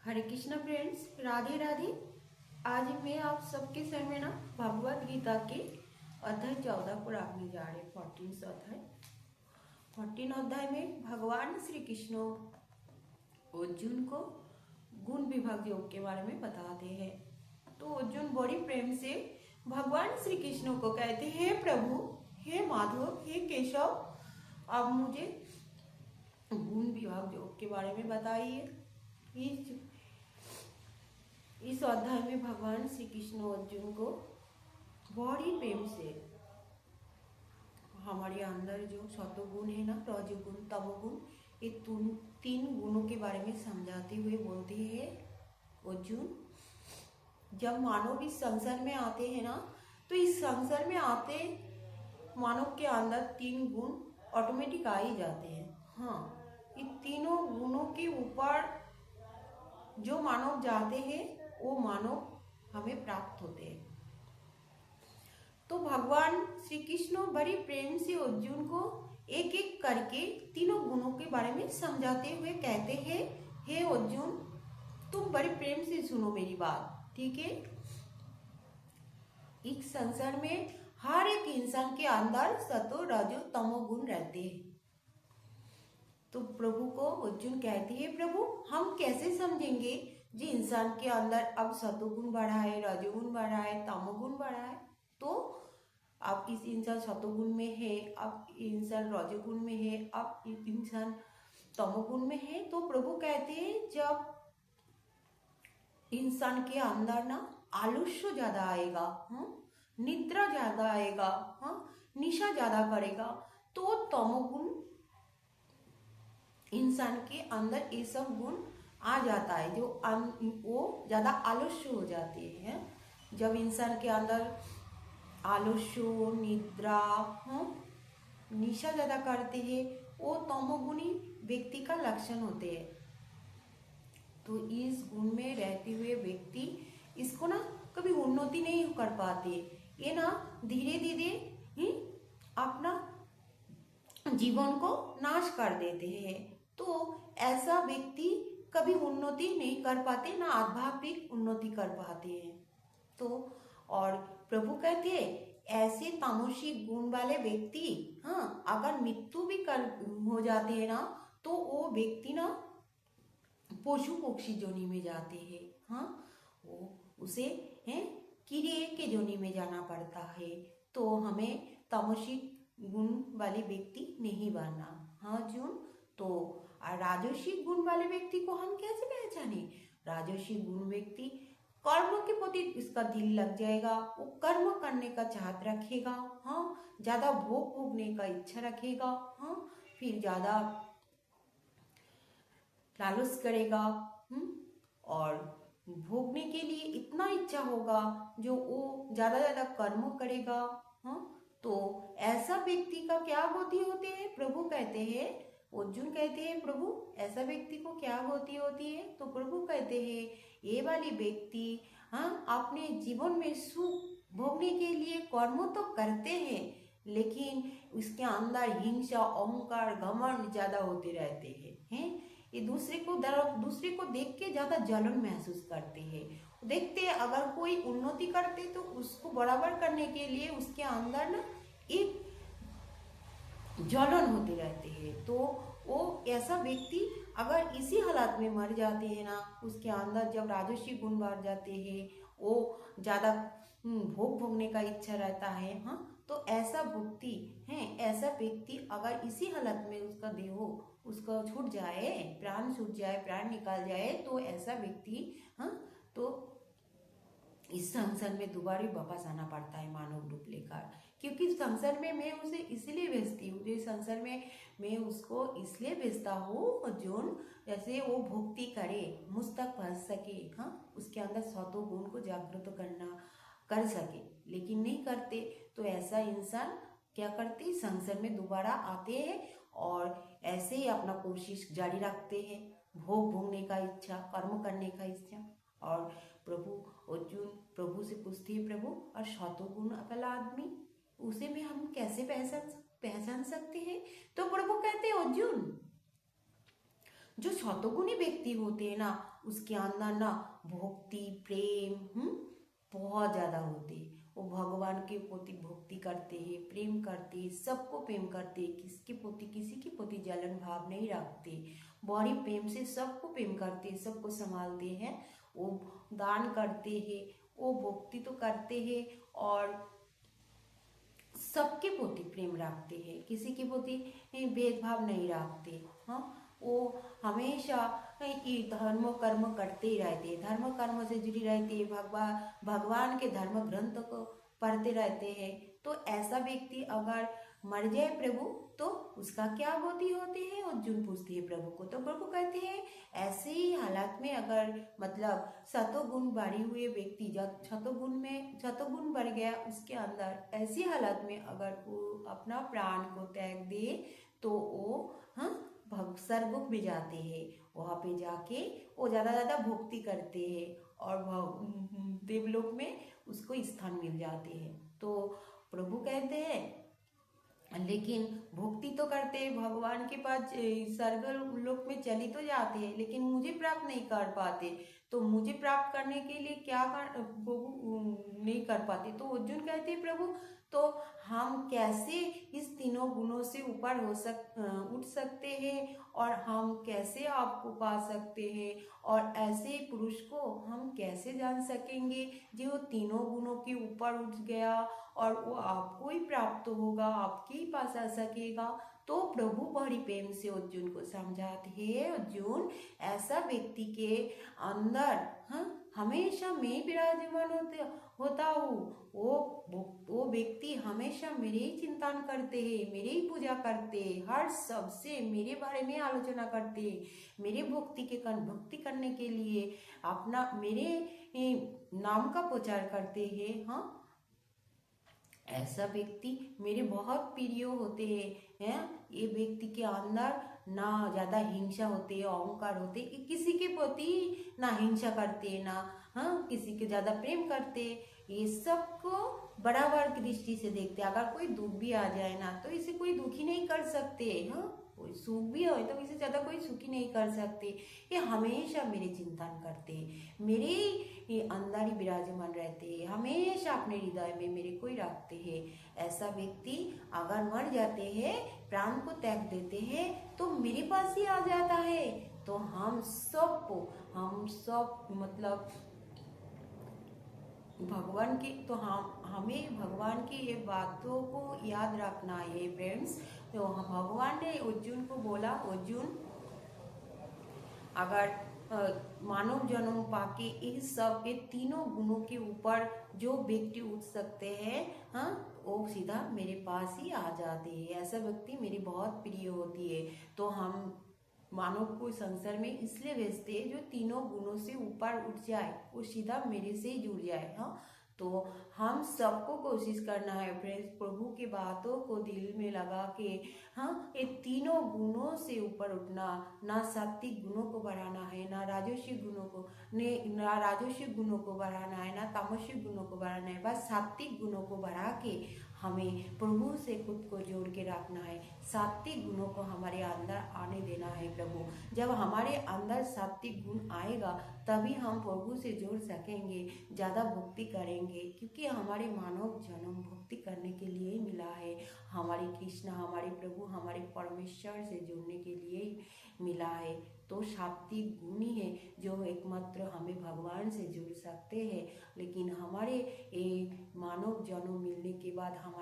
हरे Krishna friends, Radhe Radhe. आज मैं आप सबके सामने ना भगवत गीता के अध्याय 14 को रखने जा रहे। 14 अध्याय में भगवान श्री कृष्ण अर्जुन को गुण विभाग योग के बारे में बताते हैं। तो अर्जुन बड़ी प्रेम से भगवान श्री कृष्ण को कहते हैं, हे प्रभु, हे माधव, हे केशव, आप मुझे गुण विभाग योग के बारे में बताइए। इस अध्याय में भगवान श्री कृष्ण अर्जुन को बड़ी प्रेम से हमारे अंदर जो सत्वगुण है ना, रजोगुण, तमोगुण, ये तीन गुणों के बारे में समझाते हुए बोलते हैं, अर्जुन, जब मानव इस संसार में आते हैं ना, तो इस संसार में आते मानव के अंदर तीन गुण ऑटोमेटिक आ ही जाते हैं। हाँ, इन तीनों गुणों के ऊपर जो मानव जाते हैं वो मानव हमें प्राप्त होते हैं। तो भगवान श्री कृष्ण बड़ी प्रेम से अर्जुन को एक एक करके तीनों गुणों के बारे में समझाते हुए कहते हैं, हे अर्जुन, तुम बड़े प्रेम से सुनो मेरी बात, ठीक है। इस संसार में हर एक इंसान के अंदर सतो रजो तमो गुण रहते हैं। तो प्रभु को अर्जुन कहती है, प्रभु, हम कैसे समझेंगे जी इंसान के अंदर अब सतोगुण बढ़ा है, रजोगुण बढ़ा है, तमोगुण बढ़ा है। तो अब इस इंसान सतोगुण में है, अब इंसान रजोगुण में है, अब इंसान तमोगुण में है। तो प्रभु कहते हैं, जब इंसान के अंदर ना आलस्य ज्यादा आएगा, निद्रा ज्यादा आएगा, निशा ज्यादा करेगा, तो तमोगुण इंसान के अंदर ये सब गुण आ जाता है, जो वो ज्यादा आलस्य हो जाते हैं। जब इंसान के अंदर आलस्य, निद्रा, निशा ज्यादा करते हैं, वो तमोगुणी व्यक्ति का लक्षण होते हैं। तो इस गुण में रहते हुए व्यक्ति इसको ना कभी उन्नति नहीं कर पाते, ये ना धीरे धीरे ही अपना जीवन को नाश कर देते हैं। तो ऐसा व्यक्ति कभी उन्नति नहीं कर पाते, ना आध्यात्मिक उन्नति कर पाते हैं। तो और प्रभु कहते हैं, ऐसे तामसिक गुण वाले व्यक्ति अगर मृत्यु भी हो जाते हैं ना, तो वो व्यक्ति ना पशु पक्षी जोनि में जाते हैं। वो उसे कीड़े के जोनि में जाना पड़ता है। तो हमें तामसिक गुण वाले व्यक्ति नहीं बनना। अर्जुन, तो राजसिक गुण वाले व्यक्ति को हम कैसे पहचाने? राजसिक गुण व्यक्ति कर्म के प्रति इसका दिल लग जाएगा, वो कर्म करने का चाहत रखेगा, ज्यादा भोग भोगने का इच्छा रखेगा, फिर ज्यादा लालच करेगा, और भोगने के लिए इतना इच्छा होगा जो वो ज्यादा कर्म करेगा। तो ऐसा व्यक्ति का क्या गति होती है? प्रभु कहते हैं, अर्जुन कहते हैं, प्रभु, ऐसा व्यक्ति को क्या गति होती है? तो प्रभु कहते हैं, ये वाली व्यक्ति अपने जीवन में सुख भोगने के लिए कर्म तो करते हैं, लेकिन उसके अंदर हिंसा, अहंकार, घमंड ज्यादा होते रहते हैं। ये दूसरे को देख के ज्यादा जलन महसूस करते हैं। देखते हैं अगर कोई उन्नति करते तो उसको बराबर करने के लिए उसके अंदर ना एक जलन होते रहते हैं। तो वो ऐसा व्यक्ति अगर इसी हालात में मर जाते हैं ना, उसके अंदर जब राजसी गुण बढ़ जाते हैं, वो ज्यादा भोग भोगने का इच्छा रहता है, तो ऐसा व्यक्ति अगर इसी हालत में उसका देह उसका छूट जाए, प्राण छूट जाए, प्राण निकाल जाए, तो ऐसा व्यक्ति तो इस संसार में दोबारा वापस आना पड़ता है मानव रूप लेकर। क्योंकि संसार में मैं उसे इसलिए भेजती हूँ, जो संसार में मैं उसको इसलिए भेजता हूँ जो जैसे वो भक्ति करे, मुझ तक पहुँच सके, उसके अंदर सतो गुण को जागृत कर सके, लेकिन नहीं करते। तो ऐसा इंसान क्या करते, संसार में दोबारा आते हैं और ऐसे ही अपना कोशिश जारी रखते हैं, भोग भोगने का इच्छा, कर्म करने का इच्छा। और अर्जुन प्रभु से पूछते हैं, प्रभु, और सतोगुण वाला आदमी उसे में हम कैसे पहचान सकते हैं? तो प्रभु कहते हैं, अर्जुन, जो सतोगुणी व्यक्ति होते हैं ना, उसके अंदर ना भक्ति प्रेम बहुत ज्यादा होते हैं। वो भगवान के प्रति भक्ति करते हैं, प्रेम करते हैं, सबको प्रेम करते हैं, किसी के प्रति जलन भाव नहीं रखते, बड़ी प्रेम से सबको प्रेम करते हैं, सबको संभालते हैं, वो दान करते हैं, वो भक्ति तो करते हैं और सबके प्रति प्रेम रखते हैं, किसी के प्रति भेदभाव नहीं रखते। हाँ, वो हमेशा धर्म कर्म करते ही रहते हैं, धर्म कर्म से जुड़ी रहती है, भगवान के धर्म ग्रंथ को पढ़ते रहते हैं। तो ऐसा व्यक्ति अगर मर जाए प्रभु तो उसका क्या गति होती है? अर्जुन पूछते हैं प्रभु को। तो प्रभु कहते हैं ऐसे ही हालात में अगर मतलब सतोगुण बढ़ी हुए व्यक्ति, जब सतोगुण बढ़ गया उसके अंदर, ऐसी हालत में अगर वो अपना प्राण को त्याग दे तो वो स्वर्ग में जाते हैं, वहाँ पे जाके वो ज़्यादा भक्ति करते हैं और देवलोक में उसको स्थान मिल जाते हैं। तो प्रभु कहते हैं लेकिन भक्ति तो करते हैं, भगवान के पास स्वर्ग लोक में चली तो जाते हैं, लेकिन मुझे प्राप्त नहीं कर पाते। तो मुझे प्राप्त करने के लिए क्या प्रभु नहीं कर पाते। तो अर्जुन कहते हैं प्रभु तो हम कैसे इस तीनों गुणों से ऊपर उठ सकते हैं और हम कैसे आपको पा सकते हैं, और ऐसे पुरुष को हम कैसे जान सकेंगे जो तीनों गुणों के ऊपर उठ गया और वो आपको ही प्राप्त होगा, आपके ही पास आ सकेगा। तो प्रभु बड़ी प्रेम से अर्जुन को समझाते हैं, अर्जुन ऐसा व्यक्ति के अंदर हमेशा मैं विराजमान होता हूँ, वो व्यक्ति हमेशा मेरे ही चिंतन करते हैं, मेरे ही पूजा करते हैं, हर सबसे मेरे बारे में आलोचना करते हैं, मेरे भक्ति करने के लिए अपना मेरे नाम का प्रचार करते हैं। हाँ, ऐसा व्यक्ति मेरे बहुत प्रिय होते हैं। ये व्यक्ति के अंदर ना ज्यादा हिंसा होते है, अहंकार होते, किसी के प्रति ना हिंसा करते ना किसी के ज्यादा प्रेम करते, ये सबको बराबर की दृष्टि से देखते। अगर कोई दुख भी आ जाए ना तो इसे कोई दुखी नहीं कर सकते। कोई सुख भी हो तो इसे ज्यादा कोई सुखी नहीं कर सकते। ये हमेशा मेरे चिंतन करते, मेरे अंदर ही विराजमान रहते, हमेशा अपने हृदय में मेरे को ही रखते हैं। ऐसा व्यक्ति अगर मर जाते हैं, प्राण को त्याग देते हैं तो मेरे पास ही आ जाता है। तो हम सब मतलब भगवान की, तो हमें भगवान की ये बातों को याद रखना है फ्रेंड्स। तो भगवान ने अर्जुन को बोला, अर्जुन अगर मानव जन्म पाके इस सब के तीनों गुणों के ऊपर जो व्यक्ति उठ सकते हैं वो सीधा मेरे पास ही आ जाते हैं। ऐसा व्यक्ति मेरी बहुत प्रिय होती है। तो हम मानव को संसार में इसलिए भेजते हैं जो तीनों गुणों से ऊपर उठ जाए, वो सीधा मेरे से ही जुड़ जाए। तो हम सबको कोशिश करना है फ्रेंड्स, प्रभु की बातों को दिल में लगा के ये तीनों गुणों से ऊपर उठना, ना सात्विक गुणों को बढ़ाना है, ना राजस्विक गुणों को बढ़ाना है, ना तामसिक गुणों को बढ़ाना है, बस सात्विक गुणों को बढ़ा के हमें प्रभु से खुद को जोड़ के रखना है। सात्विक गुणों को हमारे अंदर आने देना है प्रभु। जब हमारे अंदर सात्विक गुण आएगा तभी हम प्रभु से जोड़ सकेंगे, ज़्यादा भक्ति करेंगे, क्योंकि हमारे मानव जन्म भक्ति करने के लिए ही मिला है। हमारे कृष्ण, हमारे प्रभु, हमारे परमेश्वर से जुड़ने के लिए मिला है। तो सात्विक गुण ही है जो एकमात्र हमें भगवान से जुड़ सकते हैं। लेकिन हमारे मानव जन्म मिलने के बाद हमारे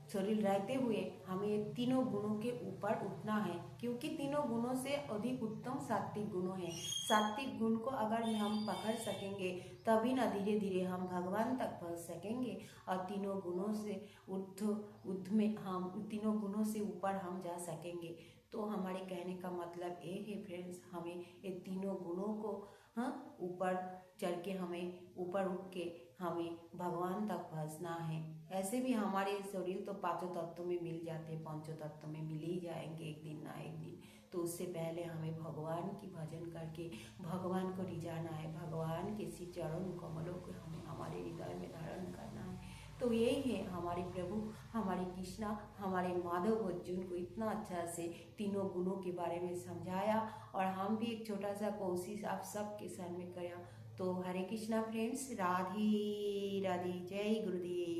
शरीर रहते हुए हमें तीनों गुणों के ऊपर उठना है, क्योंकि तीनों गुणों से अधिक उत्तम सात्विक गुण है। सात्विक गुण को अगर हम पकड़ सकेंगे तभी ना धीरे धीरे हम भगवान तक पहुंच सकेंगे, और तीनों गुणों से तीनों गुणों से ऊपर हम जा सकेंगे। तो हमारे कहने का मतलब ये है फ्रेंड्स, हमें ये तीनों गुणों को ऊपर चढ़ के हमें ऊपर उठ के हमें भगवान तक पहुँचना है। ऐसे भी हमारे शरीर तो पांचों तत्वों में मिल जाते, पांचों तत्वों में मिल ही जाएंगे एक दिन ना एक दिन। तो उससे पहले हमें भगवान की भजन करके भगवान को रिझाना है, भगवान के श्री चरण कमलों को हमें हमारे हृदय में धारण करना है। तो यही है हमारे प्रभु, हमारे कृष्णा, हमारे माधव अर्जुन को इतना अच्छा से तीनों गुणों के बारे में समझाया, और हम भी एक छोटा सा कोशिश आप सबके सामने करें। तो हरे कृष्णा फ्रेंड्स, राधे राधे, जय गुरुदेव।